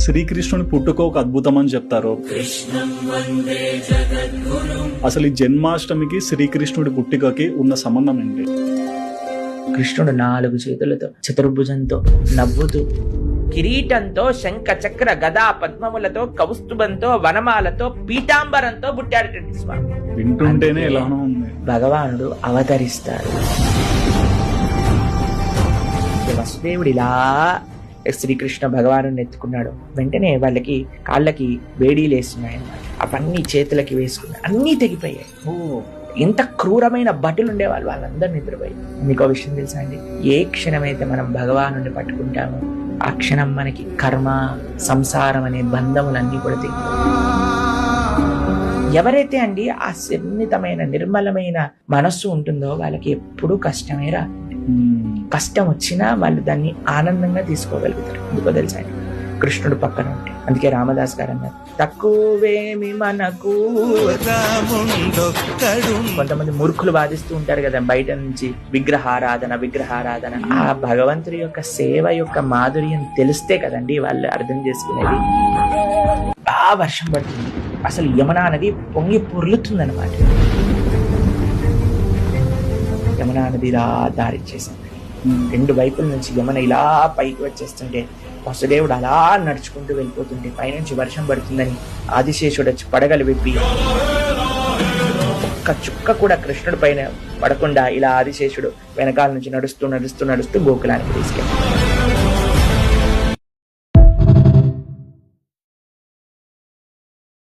శ్రీకృష్ణుని పుట్టుక ఒక అద్భుతం అని చెప్తారు. అసలు ఈ జన్మాష్టమికి శ్రీకృష్ణుడి పుట్టుకకి ఉన్న సంబంధం ఏంటి? కృష్ణుడు 4 చేతులతో చతుర్భుజంతో నవ్వుతూ కిరీటంతో శంఖ చక్ర గదా పద్మములతో కౌస్తుభంతో వనమాలతో పీతాంబరంతో పుట్టాడటండి స్వామి. వింటుంటేనే ఎలానో ఉంది. భగవానుడు అవతరిస్తాడు. వసుదేవుడు ఇలా శ్రీకృష్ణ భగవాను ఎత్తుకున్నాడు. వెంటనే వాళ్ళకి కాళ్ళకి వేడీలు వేస్తున్నాయి అన్నమాట. అవన్నీ చేతులకి వేసుకున్నాయి, అన్నీ తెగిపోయాయి. ఎంత క్రూరమైన భటులు ఉండేవాళ్ళు, వాళ్ళందరూ నిద్రపోయి. మీకు విషయం తెలుసా అండి, ఏ క్షణమైతే మనం భగవాను పట్టుకుంటామో ఆ క్షణం మనకి కర్మ సంసారం అనే బంధములన్నీ కూడా తెగి. ఎవరైతే అండి ఆ సున్నితమైన నిర్మలమైన మనస్సు ఉంటుందో వాళ్ళకి ఎప్పుడూ కష్టమే రా. కష్టం వచ్చినా వాళ్ళు దాన్ని ఆనందంగా తీసుకోగలుగుతారు. ఎందుకో తెలుసా అండి, కృష్ణుడు పక్కన ఉంటే. అందుకే రామదాస్ గారు అన్నారు, తక్కువేమి మనకు. కొంతమంది మూర్ఖులు వాదిస్తూ ఉంటారు కదా బయట నుంచి, విగ్రహారాధన. ఆ భగవంతుడి యొక్క సేవ యొక్క మాధుర్యం తెలిస్తే కదండి వాళ్ళు అర్థం చేసుకునేది. బాగా వర్షం పడుతుంది, అసలు యమునా నది పొంగి పొర్లుతుందన్నమాట. యమునా నది ఇలా దారిచ్చేసింది. 2 వైపుల నుంచి యమున ఇలా పైకి వచ్చేస్తుంటే వసుదేవుడు అలా నడుచుకుంటూ వెళ్ళిపోతుంటే పైనుంచి వర్షం పడుతుందని ఆదిశేషుడు వచ్చి పడగలు విప్పి ఒక్క చుక్క కూడా కృష్ణుడి పైన పడకుండా ఇలా ఆదిశేషుడు వెనకాల నుంచి నడుస్తూ గోకులానికి తీసుకెళ్ళాడు.